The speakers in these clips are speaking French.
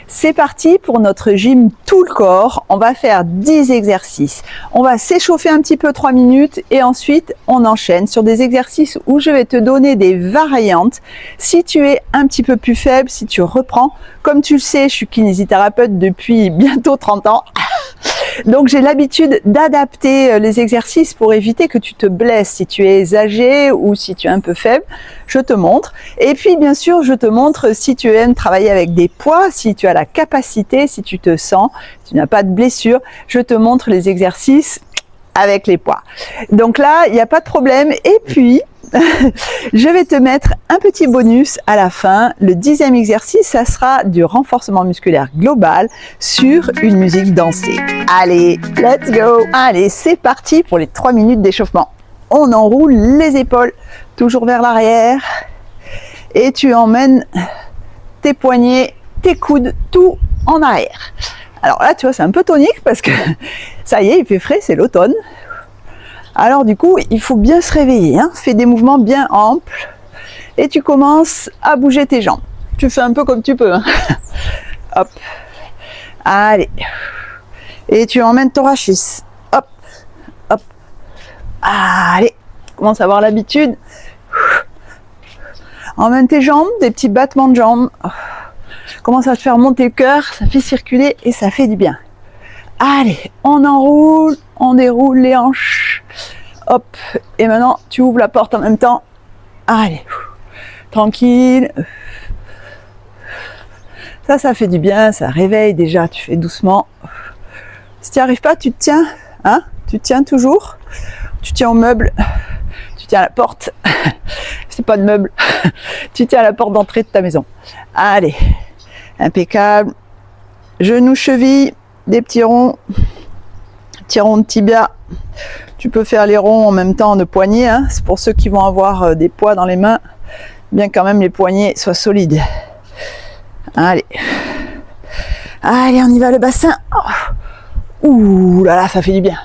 C'est parti pour notre gym tout le corps. On va faire 10 exercices. On va s'échauffer un petit peu 3 minutes et ensuite on enchaîne sur des exercices où je vais te donner des variantes. Si tu es un petit peu plus faible, si tu reprends, comme tu le sais, je suis kinésithérapeute depuis bientôt 30 ans. Donc j'ai l'habitude d'adapter les exercices pour éviter que tu te blesses si tu es âgé ou si tu es un peu faible. Je te montre. Et puis bien sûr, je te montre si tu aimes travailler avec des poids, si tu as la capacité, si tu te sens, si tu n'as pas de blessure, je te montre les exercices avec les poids. Donc là, il n'y a pas de problème. Et puis, je vais te mettre un petit bonus à la fin. Le 10e exercice, ça sera du renforcement musculaire global sur une musique dansée. Allez, let's go! Allez, c'est parti pour les 3 minutes d'échauffement. On enroule les épaules, toujours vers l'arrière. Et tu emmènes tes poignets, tes coudes, tout en arrière. Alors là, tu vois, c'est un peu tonique parce que ça y est, il fait frais, c'est l'automne. Alors du coup, il faut bien se réveiller, hein. Fais des mouvements bien amples et tu commences à bouger tes jambes. Tu fais un peu comme tu peux, hein. Hop, allez. Et tu emmènes ton rachis. Hop, hop. Allez, commence à avoir l'habitude. Emmène tes jambes, des petits battements de jambes. Commence à te faire monter le cœur, ça fait circuler et ça fait du bien. Allez, on enroule, on déroule les hanches. Hop, et maintenant tu ouvres la porte en même temps. Allez, tranquille. Ça fait du bien, ça réveille déjà, tu fais doucement. Si tu n'y arrives pas, tu te tiens, hein? Tu te tiens toujours. Tu tiens au meuble, tu tiens à la porte. C'est pas de meuble. Tu tiens à la porte d'entrée de ta maison. Allez, impeccable. Genoux, chevilles, des petits ronds de tibia. Tu peux faire les ronds en même temps de poignets, hein. C'est pour ceux qui vont avoir des poids dans les mains, bien quand même les poignets soient solides. Allez, allez, on y va, le bassin. Oh. Ouh là là, ça fait du bien.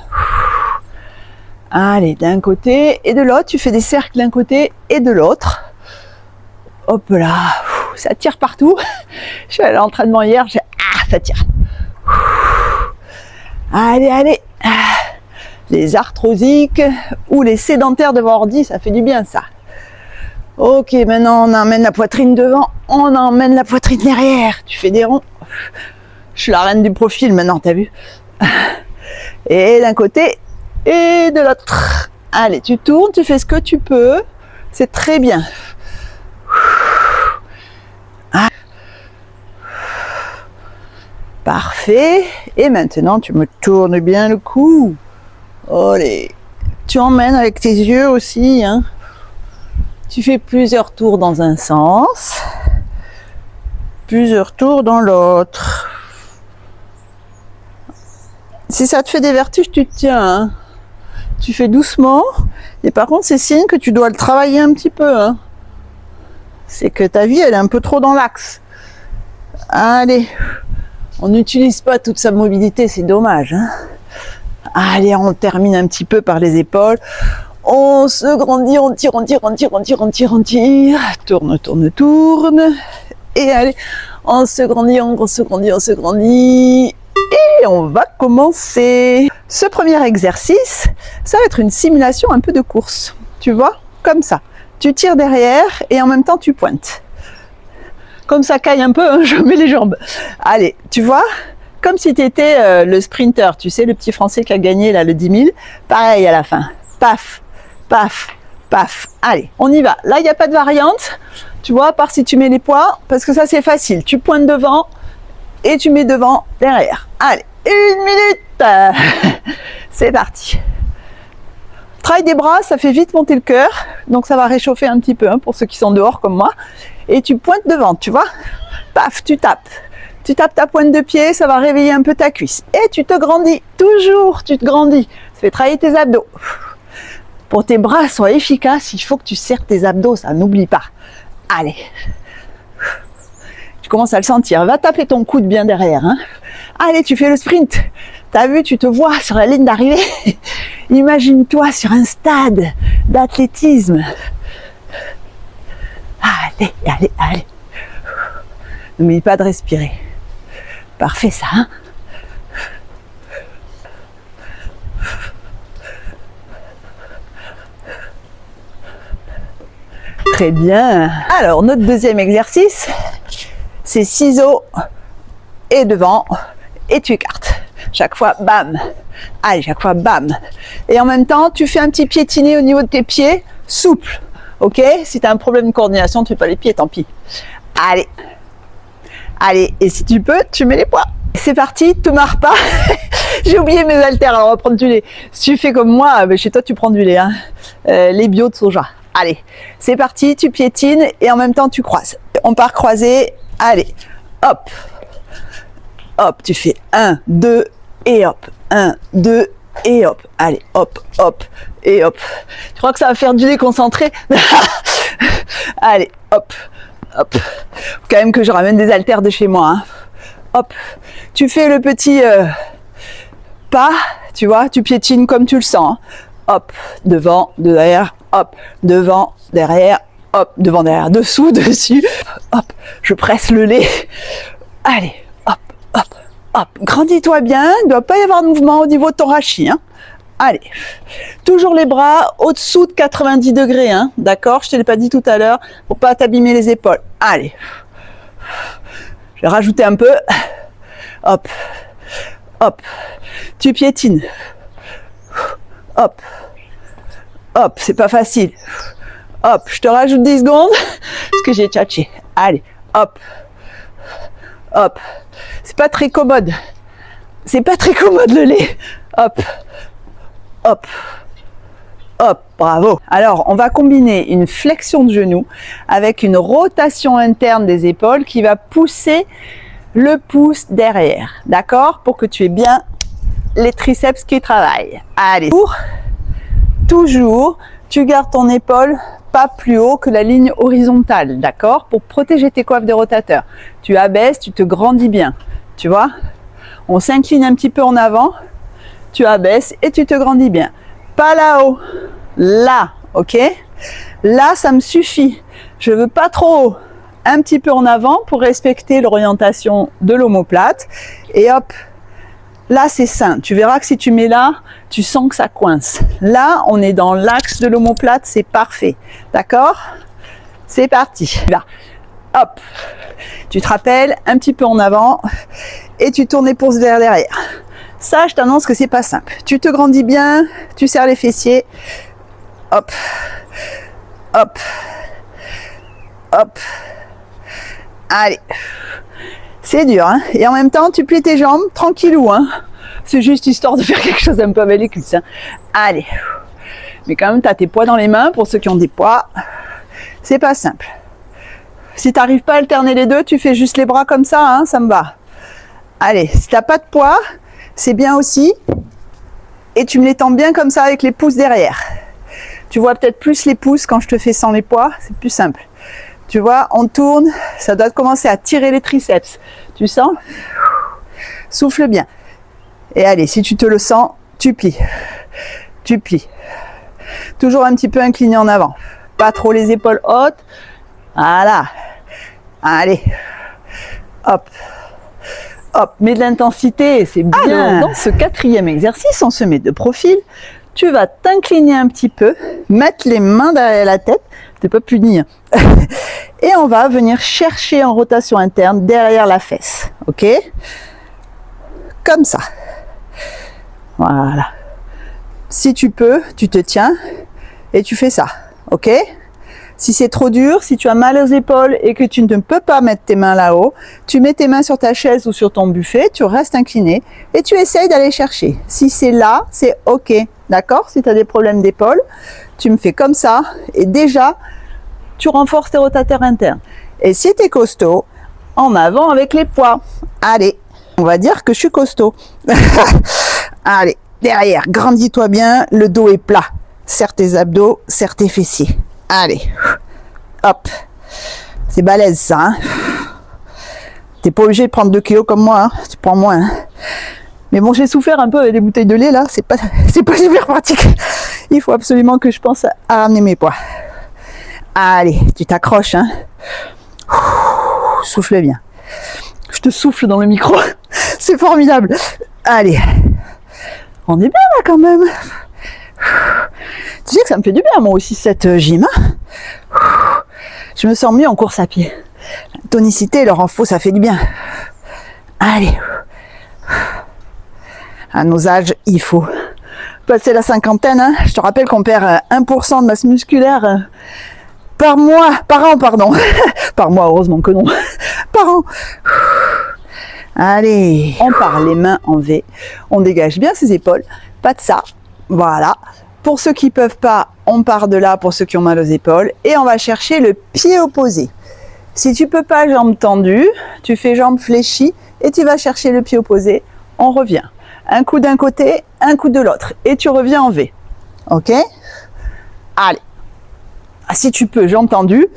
Allez, d'un côté et de l'autre, tu fais des cercles d'un côté et de l'autre. Hop là, ça tire partout. Je suis allée à l'entraînement hier, ça tire. Allez, allez. Les arthrosiques ou les sédentaires devant ordi, ça fait du bien ça. Ok, maintenant on emmène la poitrine devant, on emmène la poitrine derrière. Tu fais des ronds. Je suis la reine du profil maintenant, t'as vu? Et d'un côté et de l'autre. Allez, tu tournes, tu fais ce que tu peux. C'est très bien. Parfait. Et maintenant, tu me tournes bien le cou. Allez. Tu emmènes avec tes yeux aussi, hein. Tu fais plusieurs tours dans un sens, plusieurs tours dans l'autre. Si ça te fait des vertiges, tu te tiens, hein. Tu fais doucement. Et par contre, c'est signe que tu dois le travailler un petit peu, hein. C'est que ta vie, elle est un peu trop dans l'axe. Allez. On n'utilise pas toute sa mobilité, c'est dommage, hein. Allez, on termine un petit peu par les épaules. On se grandit, on tire, on tire, on tire, on tire, on tire, on tire. Tourne, tourne, tourne. Et allez, on se grandit, on se grandit, on se grandit. Et on va commencer. Ce premier exercice, ça va être une simulation un peu de course. Tu vois, comme ça. Tu tires derrière et en même temps tu pointes. Comme ça caille un peu, hein, je mets les jambes. Allez, tu vois, comme si tu étais le sprinter, tu sais, le petit Français qui a gagné là, le 10 000. Pareil à la fin. Paf, paf, paf. Allez, on y va. Là, il n'y a pas de variante, tu vois, à part si tu mets les poids, parce que ça, c'est facile. Tu pointes devant et tu mets devant, derrière. Allez, 1 minute. C'est parti. Travail des bras, ça fait vite monter le cœur, donc ça va réchauffer un petit peu, hein, pour ceux qui sont dehors comme moi. Et tu pointes devant, tu vois. Paf, tu tapes. Tu tapes ta pointe de pied, ça va réveiller un peu ta cuisse. Et tu te grandis, toujours tu te grandis. Ça fait travailler tes abdos. Pour que tes bras soient efficaces, il faut que tu serres tes abdos, ça n'oublie pas. Allez. Tu commences à le sentir. Va taper ton coude bien derrière, hein. Allez, tu fais le sprint. T'as vu, tu te vois sur la ligne d'arrivée. Imagine-toi sur un stade d'athlétisme. Allez, allez, allez. N'oublie pas de respirer. Parfait ça, hein? Très bien. Alors, notre deuxième exercice, c'est ciseaux et devant, et tu écartes. Chaque fois, bam. Allez, chaque fois, bam. Et en même temps, tu fais un petit piétiné au niveau de tes pieds, souple. Ok? Si tu as un problème de coordination, tu fais pas les pieds, tant pis. Allez. Allez, et si tu peux, tu mets les poids. C'est parti, te marre pas. J'ai oublié mes haltères, alors on va prendre du lait. Si tu fais comme moi, chez toi, tu prends du lait. Hein. Les bio de soja. Allez, c'est parti, tu piétines et en même temps, tu croises. On part croiser. Allez, hop. Hop, tu fais 1, 2 et hop. 1, 2 et hop. Allez, hop, hop et hop. Tu crois que ça va faire du déconcentré? Allez, hop, hop. Faut quand même que je ramène des haltères de chez moi. Hein. Hop, tu fais le petit pas, tu vois, tu piétines comme tu le sens. Hein. Hop, devant, derrière, hop, devant, derrière, hop, devant, derrière, dessous, dessus. Hop, je presse le lait. Allez, hop, hop, hop. Grandis-toi bien, il ne doit pas y avoir de mouvement au niveau de ton rachis. Hein. Allez, toujours les bras au-dessous de 90 degrés, hein, d'accord? Je ne te l'ai pas dit tout à l'heure, pour pas t'abîmer les épaules. Allez, je vais rajouter un peu. Hop, hop, tu piétines. Hop, hop, c'est pas facile. Hop, je te rajoute 10 secondes, parce que j'ai tchatché. Allez, hop, hop. C'est pas très commode. C'est pas très commode le lait. Hop, hop, hop, bravo. Alors, on va combiner une flexion de genou avec une rotation interne des épaules qui va pousser le pouce derrière, d'accord? Pour que tu aies bien les triceps qui travaillent. Allez, toujours, tu gardes ton épaule pas plus haut que la ligne horizontale, d'accord? Pour protéger tes coiffes des rotateurs. Tu abaisses, tu te grandis bien, tu vois? On s'incline un petit peu en avant, tu abaisses et tu te grandis bien. Pas là-haut, là, ok? Là, ça me suffit. Je veux pas trop haut. Un petit peu en avant pour respecter l'orientation de l'omoplate. Et hop, là, c'est sain. Tu verras que si tu mets là, tu sens que ça coince. Là, on est dans l'axe de l'omoplate, c'est parfait. D'accord? C'est parti. Là, hop. Tu te rappelles, un petit peu en avant et tu tournes les pouces vers derrière. Ça, je t'annonce que c'est pas simple. Tu te grandis bien, tu serres les fessiers. Hop, hop, hop. Allez. C'est dur, hein. Et en même temps, tu plies tes jambes, tranquillou, hein. C'est juste histoire de faire quelque chose un peu avec les cuisses, hein. Allez. Mais quand même, tu as tes poids dans les mains, pour ceux qui ont des poids. C'est pas simple. Si tu n'arrives pas à alterner les deux, tu fais juste les bras comme ça, hein, ça me va. Allez, si tu n'as pas de poids, c'est bien aussi. Et tu me les tends bien comme ça avec les pouces derrière. Tu vois peut-être plus les pouces quand je te fais sans les poids, c'est plus simple. Tu vois, on tourne, ça doit commencer à tirer les triceps. Tu sens? Souffle bien. Et allez, si tu te le sens, tu plies. Tu plies. Toujours un petit peu incliné en avant. Pas trop les épaules hautes. Voilà. Allez. Hop. Hop. Mets de l'intensité, c'est bien. Alors, dans ce quatrième exercice, on se met de profil. Tu vas t'incliner un petit peu, mettre les mains derrière la tête, t'es pas puni, hein. Et on va venir chercher en rotation interne derrière la fesse, ok? Comme ça. Voilà. Si tu peux, tu te tiens et tu fais ça, ok? Si c'est trop dur, si tu as mal aux épaules et que tu ne peux pas mettre tes mains là-haut, tu mets tes mains sur ta chaise ou sur ton buffet, tu restes incliné et tu essayes d'aller chercher. Si c'est là, c'est ok, d'accord? Si tu as des problèmes d'épaule, tu me fais comme ça et déjà, tu renforces tes rotateurs internes. Et si tu es costaud, en avant avec les poids. Allez, on va dire que je suis costaud. Allez, derrière, grandis-toi bien, le dos est plat. Serre tes abdos, serre tes fessiers. Allez, hop, c'est balèze ça, hein. T'es pas obligé de prendre 2 kilos comme moi, hein. Tu prends moins, hein. Mais bon, j'ai souffert un peu avec des bouteilles de lait là, c'est pas super pratique. Il faut absolument que je pense à ramener mes poids. Allez, tu t'accroches, hein. Souffle bien. Je te souffle dans le micro. C'est formidable. Allez. On est bien là quand même. Tu sais que ça me fait du bien moi aussi cette gym. Hein. Je me sens mieux en course à pied. La tonicité, leur en faut, ça fait du bien. Allez. À nos âges, il faut passer la cinquantaine. Hein. Je te rappelle qu'on perd 1% de masse musculaire par mois, par an, pardon. Par mois, heureusement que non. Par an. Allez, on part les mains en V. On dégage bien ses épaules. Pas de ça. Voilà. Pour ceux qui peuvent pas, on part de là pour ceux qui ont mal aux épaules. Et on va chercher le pied opposé. Si tu peux pas, jambes tendues, tu fais jambes fléchies et tu vas chercher le pied opposé. On revient. Un coup d'un côté, un coup de l'autre. Et tu reviens en V. Ok? Allez. Si tu peux, jambes tendues.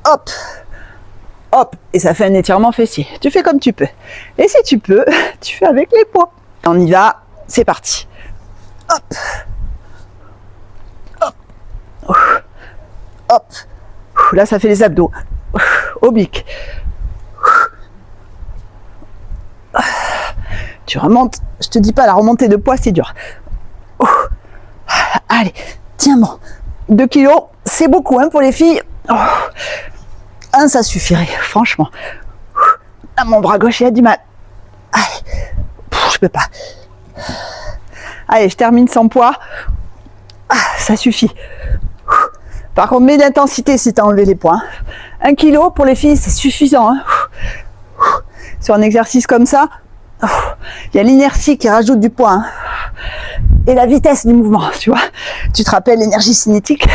Hop. Hop. Et ça fait un étirement fessier. Tu fais comme tu peux. Et si tu peux, tu fais avec les poids. On y va. C'est parti. Hop. Hop. Hop. Là, ça fait les abdos. Oblique. Tu remontes. Je te dis pas, la remontée de poids, c'est dur. Allez, tiens bon. 2 kilos, c'est beaucoup hein, pour les filles. 1, ça suffirait, franchement. Ah, mon bras gauche, il a du mal. Allez. Je peux pas. Allez, je termine sans poids. Ça suffit. Par contre, mets d'intensité si tu as enlevé les poids. 1 kilo pour les filles, c'est suffisant. Hein. Sur un exercice comme ça, il y a l'inertie qui rajoute du poids. Hein. Et la vitesse du mouvement, tu vois. Tu te rappelles l'énergie cinétique,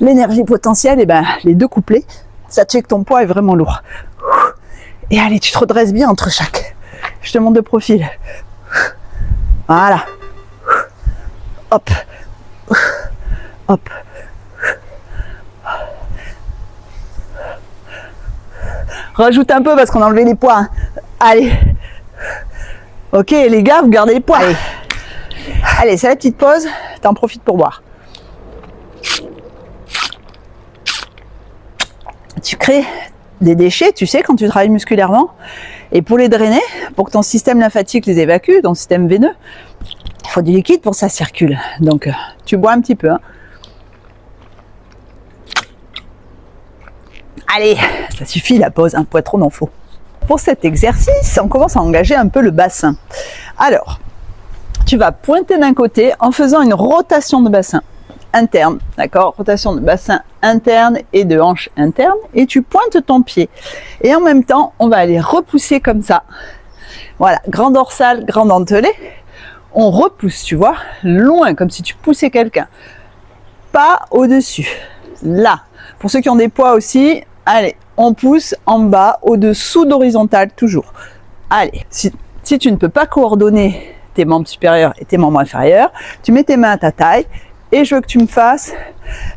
l'énergie potentielle, et ben les deux couplés, ça te fait que ton poids est vraiment lourd. Et allez, tu te redresses bien entre chaque. Je te montre de profil. Voilà. Hop. Hop. Rajoute un peu parce qu'on a enlevé les poids. Hein. Allez. Ok, les gars, vous gardez les poids. Allez, allez, c'est la petite pause. T'en profites pour boire. Tu crées des déchets, tu sais, quand tu travailles musculairement. Et pour les drainer, pour que ton système lymphatique les évacue, ton système veineux, il faut du liquide pour que ça circule. Donc, tu bois un petit peu. Hein. Allez, ça suffit la pause, un poids trop n'en faut. Pour cet exercice, on commence à engager un peu le bassin. Alors, tu vas pointer d'un côté en faisant une rotation de bassin interne, d'accord? Rotation de bassin interne et de hanche interne, et tu pointes ton pied. Et en même temps, on va aller repousser comme ça. Voilà, grand dorsal, grand dentelé. On repousse, tu vois, loin, comme si tu poussais quelqu'un. Pas au-dessus. Là. Pour ceux qui ont des poids aussi, allez, on pousse en bas, au-dessous d'horizontale, toujours. Allez, si tu ne peux pas coordonner tes membres supérieurs et tes membres inférieurs, tu mets tes mains à ta taille et je veux que tu me fasses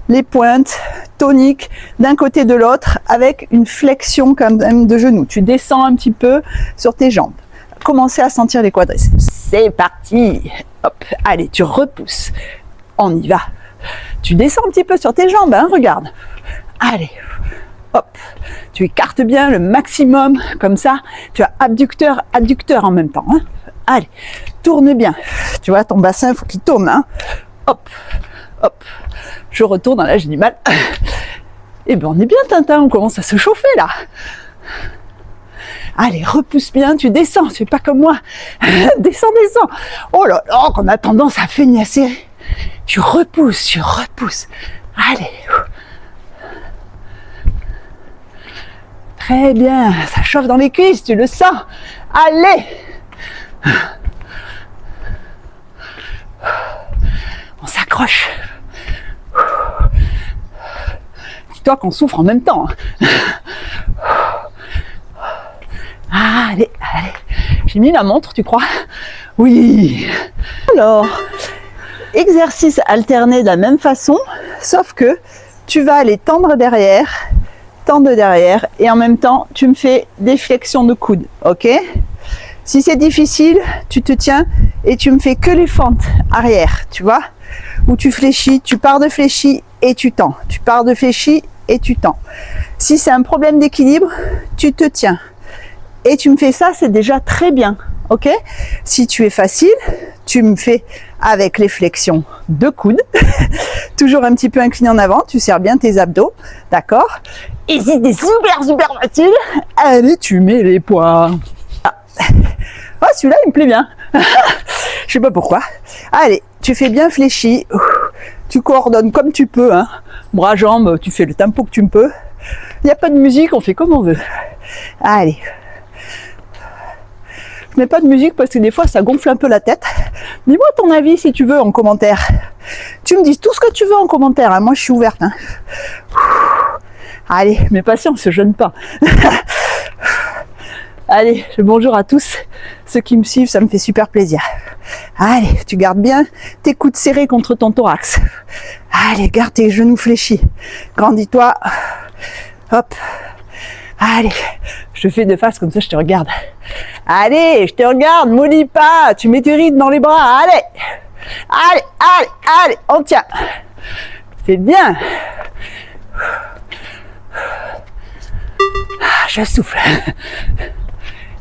les pointes toniques d'un côté et de l'autre avec une flexion quand même de genoux. Tu descends un petit peu sur tes jambes. Commencez à sentir les quadriceps. C'est parti. Hop, allez, tu repousses. On y va. Tu descends un petit peu sur tes jambes, hein, regarde. Allez. Hop, tu écartes bien le maximum, comme ça, tu as abducteur, adducteur en même temps. Hein. Allez, tourne bien. Tu vois, ton bassin, il faut qu'il tourne. Hein. Hop, hop. Je retourne, là, j'ai du mal. Eh bien, on est bien, Tintin, on commence à se chauffer, là. Allez, repousse bien, tu descends, tu fais pas comme moi. Descends, descends. Oh là là, qu'on a tendance à feignasser. Tu repousses, Allez. Très bien, ça chauffe dans les cuisses, tu le sens. Allez. On s'accroche. Dis-toi qu'on souffre en même temps. Allez, allez. J'ai mis la montre, tu crois? Oui. Alors, exercice alterné de la même façon, sauf que tu vas aller tendre derrière, et en même temps, tu me fais des flexions de coude, ok? Si c'est difficile, tu te tiens et tu me fais que les fentes arrière, tu vois? Où tu fléchis, tu pars de fléchi et tu tends. Tu pars de fléchi et tu tends. Si c'est un problème d'équilibre, tu te tiens Et tu me fais ça, c'est déjà très bien. Ok? Si tu es facile, tu me fais avec les flexions de coude. Toujours un petit peu incliné en avant. Tu serres bien tes abdos. D'accord? Et si t'es super facile, allez, tu mets les poids. Ah, oh, celui-là, il me plaît bien. Je sais pas pourquoi. Allez, tu fais bien fléchi. Tu coordonnes comme tu peux. Hein. Bras, jambes, tu fais le tempo que tu peux. Il n'y a pas de musique, on fait comme on veut. Allez. Je mets pas de musique parce que des fois ça gonfle un peu la tête. Dis-moi ton avis si tu veux en commentaire. Tu me dis tout ce que tu veux en commentaire. Hein. Moi je suis ouverte. Hein. Allez, mais patience, je jeûne pas. Allez, bonjour à tous ceux qui me suivent, ça me fait super plaisir. Allez, tu gardes bien tes coudes serrés contre ton thorax. Allez, garde tes genoux fléchis. Grandis-toi. Hop. Allez, je te fais de face comme ça, je te regarde. Allez, je te regarde, maudis pas. Tu mets tes rides dans les bras. Allez, allez, allez, allez, on tient. C'est bien. Je souffle.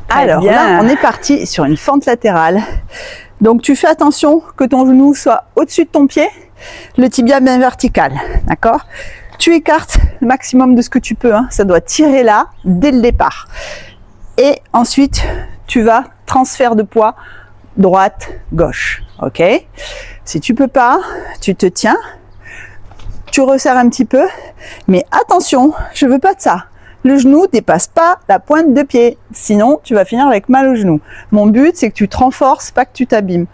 Alors là, on est parti sur une fente latérale. Donc tu fais attention que ton genou soit au-dessus de ton pied, le tibia bien vertical, d'accord? Tu écartes le maximum de ce que tu peux, hein. Ça doit tirer là dès le départ. Et ensuite, tu vas transfert de poids droite, gauche, ok? Si tu peux pas, tu te tiens, tu resserres un petit peu, mais attention, je veux pas de ça. Le genou dépasse pas la pointe de pied, sinon tu vas finir avec mal au genou. Mon but, c'est que tu te renforces, pas que tu t'abîmes.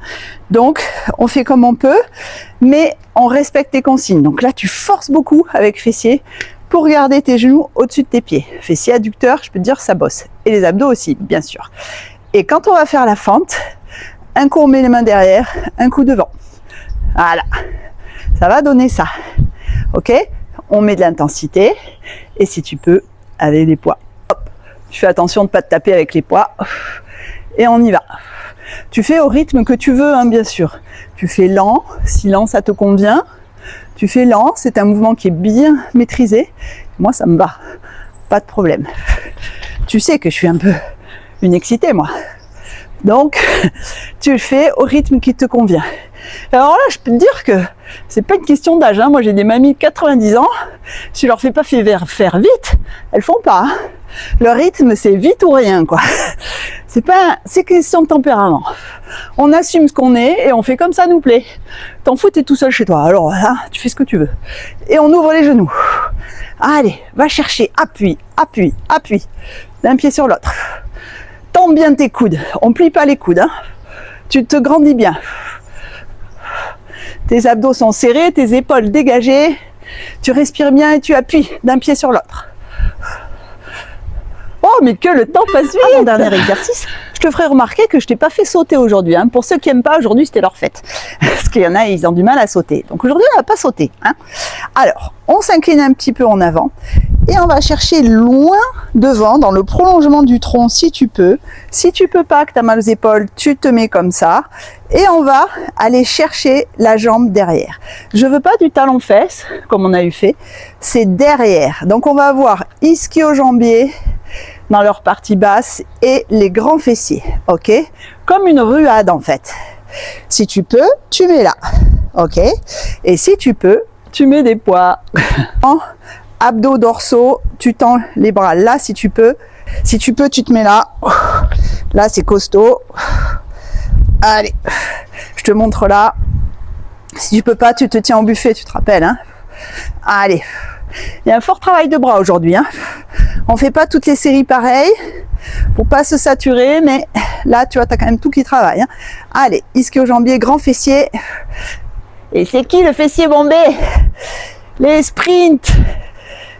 Donc, on fait comme on peut, mais on respecte tes consignes. Donc là, tu forces beaucoup avec fessier pour garder tes genoux au-dessus de tes pieds. Fessier adducteur, je peux te dire, ça bosse. Et les abdos aussi, bien sûr. Et quand on va faire la fente, un coup on met les mains derrière, un coup devant. Voilà. Ça va donner ça. Ok? On met de l'intensité. Et si tu peux, avec les poids. Hop. Tu fais attention de ne pas te taper avec les poids. Et on y va. Tu fais au rythme que tu veux, hein, bien sûr. Tu fais lent, si lent ça te convient. Tu fais lent, c'est un mouvement qui est bien maîtrisé. Moi, ça me va. Pas de problème. Tu sais que je suis un peu une excitée, moi. Donc, tu le fais au rythme qui te convient. Alors là, je peux te dire que c'est pas une question d'âge. Hein. Moi, j'ai des mamies de 90 ans. Si je leur fais pas faire vite, elles font pas. Hein. Le rythme, c'est vite ou rien, quoi. C'est question de tempérament. On assume ce qu'on est et on fait comme ça nous plaît. T'en fous, t'es tout seul chez toi. Alors là, tu fais ce que tu veux. Et on ouvre les genoux. Allez, va chercher. Appuie, appuie, appuie. D'un pied sur l'autre. Tends bien tes coudes. On plie pas les coudes. Hein. Tu te grandis bien. Tes abdos sont serrés, tes épaules dégagées. Tu respires bien et tu appuies d'un pied sur l'autre. Oh, mais que le temps passe vite! Mon dernier exercice, je te ferai remarquer que je t'ai pas fait sauter aujourd'hui. Hein. Pour ceux qui n'aiment pas, aujourd'hui c'était leur fête. Parce qu'il y en a, ils ont du mal à sauter. Donc aujourd'hui, on va pas sauter. Hein. Alors, on s'incline un petit peu en avant et on va chercher loin devant, dans le prolongement du tronc si tu peux. Si tu peux pas, que tu as mal aux épaules, tu te mets comme ça. Et on va aller chercher la jambe derrière. Je veux pas du talon-fesse, comme on a eu fait. C'est derrière. Donc on va avoir ischio-jambier dans leur partie basse et les grands fessiers. Ok? Comme une ruade en fait. Si tu peux, tu mets là. Ok? Et si tu peux, tu mets des poids. Abdos dorsaux, tu tends les bras là si tu peux. Si tu peux, tu te mets là. Là, c'est costaud. Allez, je te montre là. Si tu peux pas, tu te tiens au buffet, tu te rappelles. Hein. Allez, il y a un fort travail de bras aujourd'hui. Hein. On fait pas toutes les séries pareilles pour pas se saturer, mais là, tu vois, tu as quand même tout qui travaille. Hein. Allez, ischio-jambier, grand fessier. Et c'est qui le fessier bombé? Les sprints,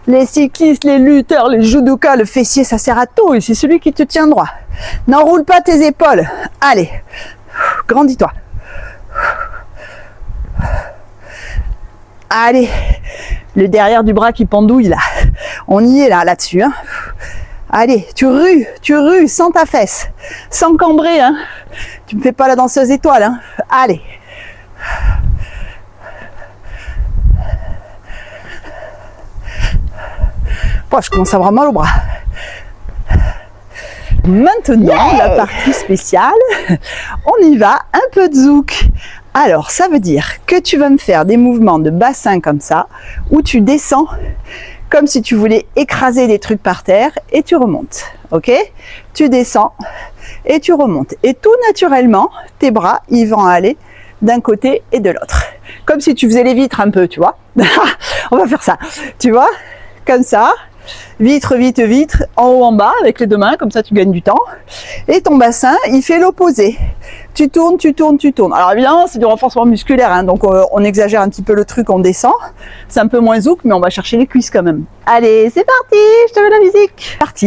les cyclistes, les lutteurs, les judokas, le fessier, ça sert à tout et c'est celui qui te tient droit. N'enroule pas tes épaules. Allez, grandis-toi. Allez, le derrière du bras qui pendouille là. On y est là-dessus. Hein. Allez, tu rues sans ta fesse, sans cambrer. Hein. Tu me fais pas la danseuse étoile. Hein. Allez. Oh, je commence à avoir mal au bras. Maintenant, la partie spéciale, on y va, un peu de zouk. Alors, ça veut dire que tu vas me faire des mouvements de bassin comme ça, où tu descends comme si tu voulais écraser des trucs par terre et tu remontes, ok? Tu descends et tu remontes. Et tout naturellement, tes bras, ils vont aller d'un côté et de l'autre. Comme si tu faisais les vitres un peu, tu vois? On va faire ça, tu vois? Comme ça. Vitre, vitre, vitre, en haut, en bas, avec les deux mains, comme ça tu gagnes du temps. Et ton bassin, il fait l'opposé. Tu tournes, tu tournes, tu tournes. Alors évidemment, c'est du renforcement musculaire, hein, donc on exagère un petit peu le truc, on descend. C'est un peu moins zouk, mais on va chercher les cuisses quand même. Allez, c'est parti, je te mets la musique. Parti.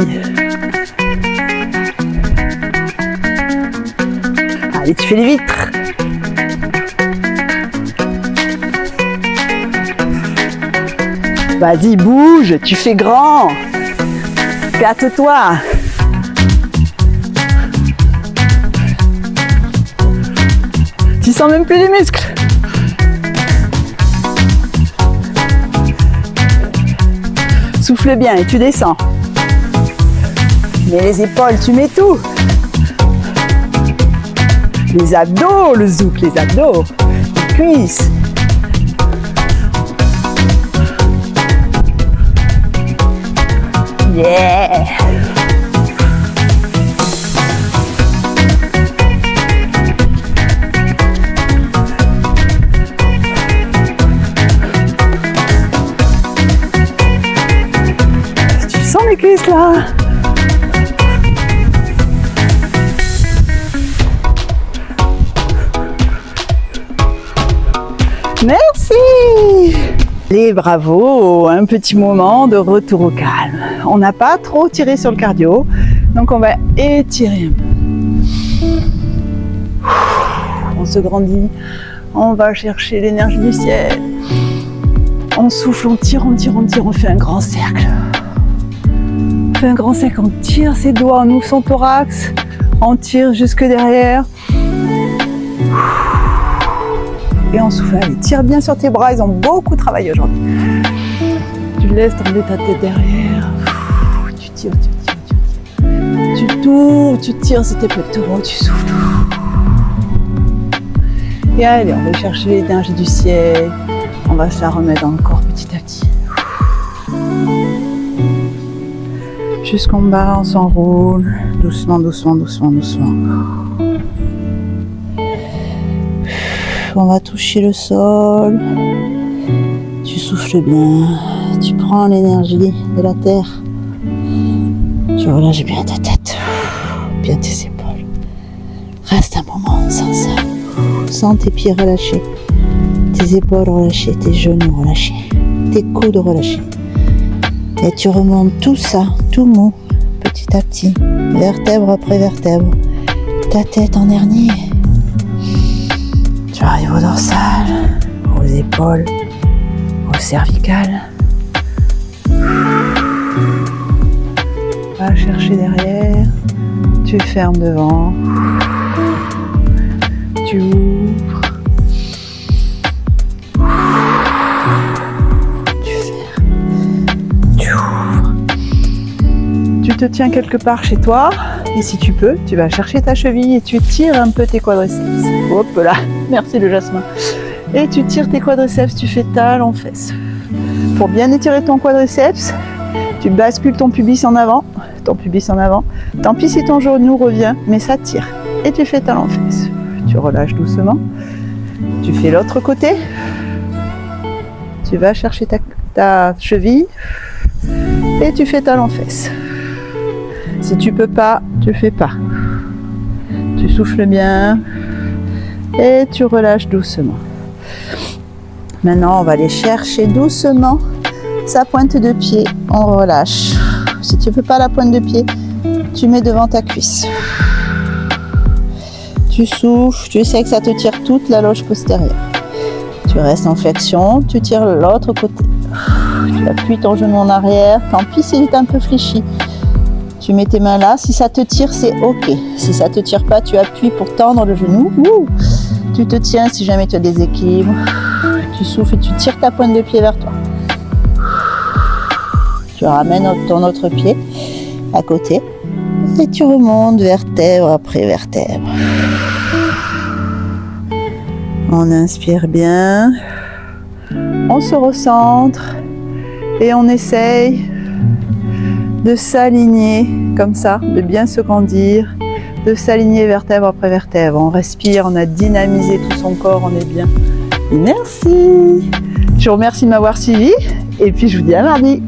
Allez, tu fais les vitres. Vas-y, bouge, tu fais grand. Gâte-toi. Tu sens même plus les muscles. Souffle bien et tu descends. Mais les épaules, tu mets tout. Les abdos, le zouk, les abdos. Les cuisses. Yeah! Tu sens les cuisses là? Merci! Allez, bravo, un petit moment de retour au calme. On n'a pas trop tiré sur le cardio, donc on va étirer un peu. On se grandit, on va chercher l'énergie du ciel. On souffle, on tire, on tire, on tire, on fait un grand cercle. On fait un grand cercle, on tire ses doigts, on ouvre son thorax, on tire jusque derrière. Et on souffle, allez, tire bien sur tes bras, ils ont beaucoup travaillé aujourd'hui. Tu laisses tomber ta tête derrière. Tu tires, tu tires, tu tires. Tu tournes, tu tires sur tes pectoraux, tu souffles. Et allez, on va chercher l'énergie du ciel. On va se la remettre dans le corps petit à petit. Jusqu'en bas, on s'enroule. Doucement, doucement, doucement, doucement. On va toucher le sol. Tu souffles bien. Tu prends l'énergie de la terre. Tu relâches bien ta tête, bien tes épaules. Reste un moment sans ça. Sens tes pieds relâchés, tes épaules relâchées, tes genoux relâchés, tes coudes relâchés. Et tu remontes tout ça, tout mou, petit à petit, vertèbre après vertèbre. Ta tête en dernier. Tu arrives au dorsal, aux épaules, au cervical. Va chercher derrière, tu fermes devant, tu ouvres, tu fermes, tu ouvres. Tu te tiens quelque part chez toi et si tu peux, tu vas chercher ta cheville et tu tires un peu tes quadriceps. Hop là, merci le jasmin. Et tu tires tes quadriceps, tu fais talon-fesse. Pour bien étirer ton quadriceps, tu bascules ton pubis en avant. Tant pis si ton genou revient, mais ça tire. Et tu fais talon-fesse. Tu relâches doucement. Tu fais l'autre côté. Tu vas chercher ta cheville. Et tu fais talon-fesse. Si tu peux pas, tu fais pas. Tu souffles bien. Et tu relâches doucement. Maintenant, on va aller chercher doucement sa pointe de pied. On relâche. Si tu ne peux pas la pointe de pied, tu mets devant ta cuisse. Tu souffles, tu sais que ça te tire toute la loge postérieure. Tu restes en flexion, tu tires l'autre côté. Tu appuies ton genou en arrière, tant pis s'il est un peu fléchi. Tu mets tes mains là, si ça te tire, c'est ok. Si ça ne te tire pas, tu appuies pour tendre le genou. Tu te tiens si jamais tu as des équilibres. Tu souffles et tu tires ta pointe de pied vers toi. Tu ramènes ton autre pied à côté Et tu remontes vertèbre après vertèbre. On inspire bien. On se recentre et on essaye de s'aligner comme ça, de bien se grandir, de s'aligner vertèbre après vertèbre. On respire, on a dynamisé tout son corps, on est bien. Merci. Je vous remercie de m'avoir suivi et puis je vous dis à mardi.